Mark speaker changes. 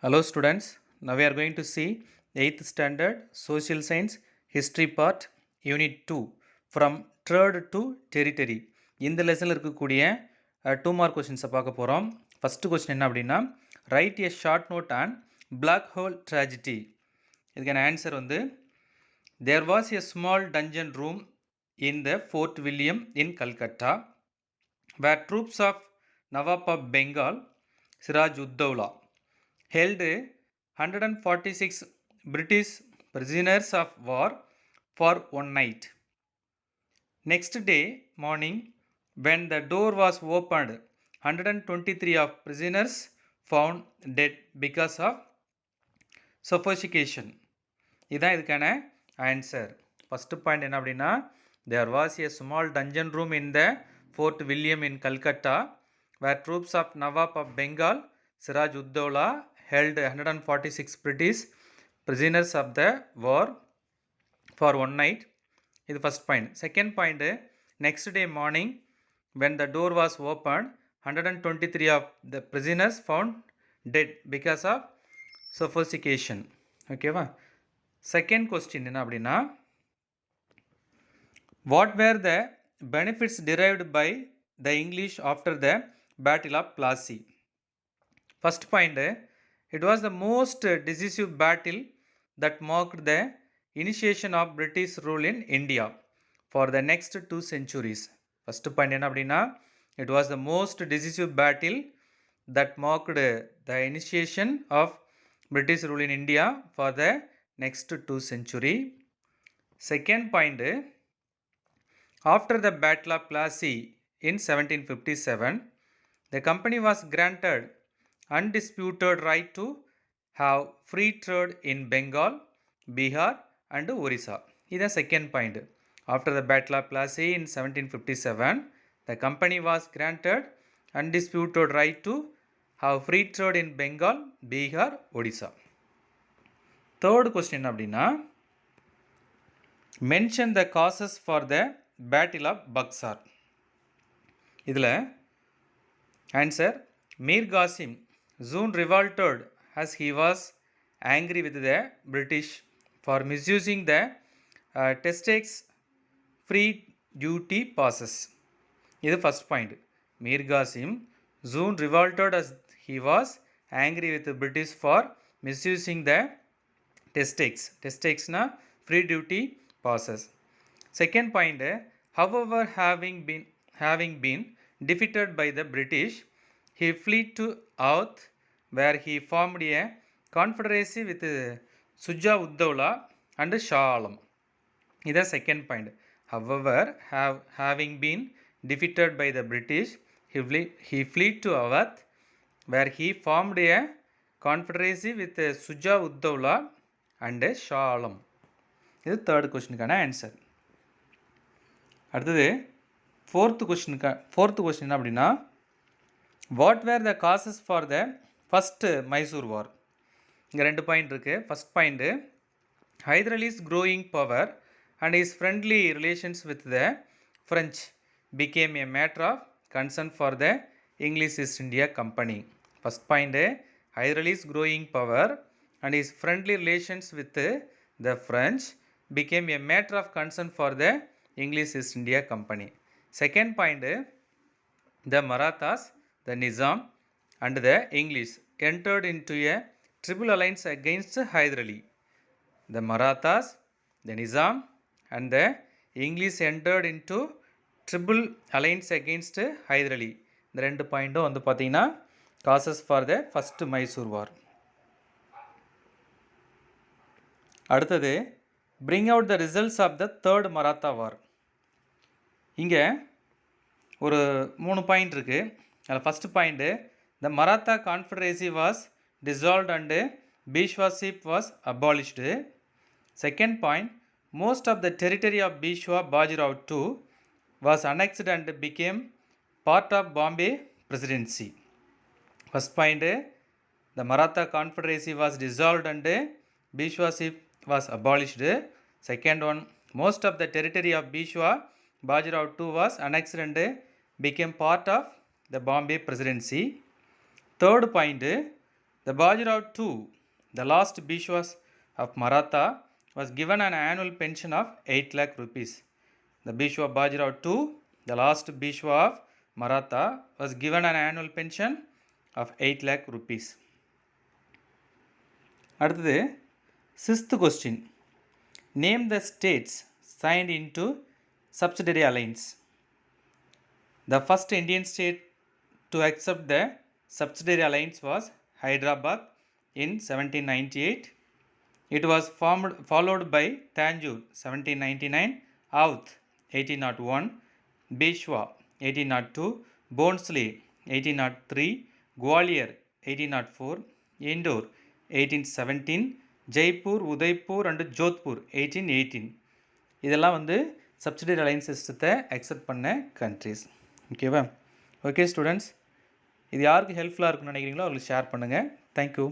Speaker 1: Hello students, now we are going to see 8th standard social science history part unit 2 from third to territory. இந்த லெசனில் இருக்கக்கூடிய 2 mark கொஸ்டின்ஸை பார்க்க போகிறோம். First question என்ன அப்படின்னா write a short note on black hole tragedy. இதுக்கான answer வந்து there was a small dungeon room in the Fort William in Calcutta where troops of Nawab of Bengal Siraj Uddaula held 146 British prisoners of war for one night. Next day morning, when the door was opened, 123 of prisoners found dead because of suffocation. இதுதான் இதுக்கான answer. First point என்ன அப்படின்னா there was a small dungeon room in the Fort William in Calcutta where troops of Nawab of Bengal Siraj Uddaula held 146 British prisoners of the war for one night. This is first point. Second point, next day morning when the door was opened, 123 of the prisoners found dead because of suffocation. Okay va? Second question என்ன அப்படின்னா what were the benefits derived by the English after the Battle of Plassey? First point, it was the most decisive battle that marked the initiation of British rule in India for the next 2 centuries. First point என்ன அப்படின்னா it was the most decisive battle that marked the initiation of British rule in India for the next 2 century. Second point, after the Battle of Plassey in 1757, the company was granted undisputed right to have free trade in Bengal, Bihar and Orissa. This is the second point. After the Battle of Plassey in 1757, the company was granted undisputed right to have free trade in Bengal, Bihar, Orissa. Third question அப்படின்னா mention the causes for the Battle of Buxar. இதில் answer Mir Qasim soon revolted as he was angry with the British for misusing the Testates free duty passes. This is first point. Mir Qasim soon revolted as he was angry with the British for misusing the Testates. Testates na free duty passes. Second point, however, having been defeated by the British, he fled to Oudh where he formed a confederacy with Sujah Uddawla and Shah Alam. This is the second point. However, having been defeated by the British, he fled to Oudh where he formed a confederacy with Sujah Uddawla and Shah Alam. This is third question answer. அடுத்தது fourth question என்ன அப்படின்னா what were the causes for the first Mysore war? இங்கே 2 point இருக்குது. First point Hyder Ali's growing power and his friendly relations with the French became a matter of concern for the English East India Company. First point, Hyder Ali's growing power and his friendly relations with the French became a matter of concern for the English East India Company. Second point, the Marathas, the Nizam and the English entered into a triple alliance against Hyder Ali. The Marathas, the Nizam and the English entered into triple alliance against Hyder Ali. இந்த 2 பாயிண்ட்டும் வந்து பார்த்தீங்கன்னா causes for the first Mysore war. அடுத்தது bring out the results of the third Maratha war. இங்கே ஒரு 3 point இருக்குது. அதில் first point the Maratha confederacy was dissolved and Peshwaship was abolished. Second point, most of the territory of Peshwa Bajirao II was annexed and became part of Bombay Presidency. First point, the Maratha Confederacy was dissolved and Peshwaship was abolished. Second one, most of the territory of Peshwa Bajirao II was annexed and became part of the Bombay Presidency. Third point, The Bajirao II, the last Bishwas of Maratha, was given an annual pension of 8 lakh rupees. The Bishwa Bajirao II, the last Bishwa of Maratha, was given an annual pension of 8 lakh rupees. அடுத்தது 6th question. Name the states signed into subsidiary alliance. The first Indian state to accept the subsidiary alliance was Hyderabad in 1798. It was followed by Tanjore 1799, Awadh 1801, Peshwa 1802, Bhonsle 1803, Gwalior 1804, Indore 1817, Jaipur, Udaipur and Jodhpur 1818. இதெல்லாம் வந்து subsidiary alliance சிஸ்டத்தை accept பண்ண countries. ஓகேவா? Okay students, இது யாருக்கு ஹெல்ப்ஃபுல்லாக இருக்குன்னு நினைக்கிறீங்களோ அவங்களுக்கு ஷேர் பண்ணுங்கள். தேங்க்யூ.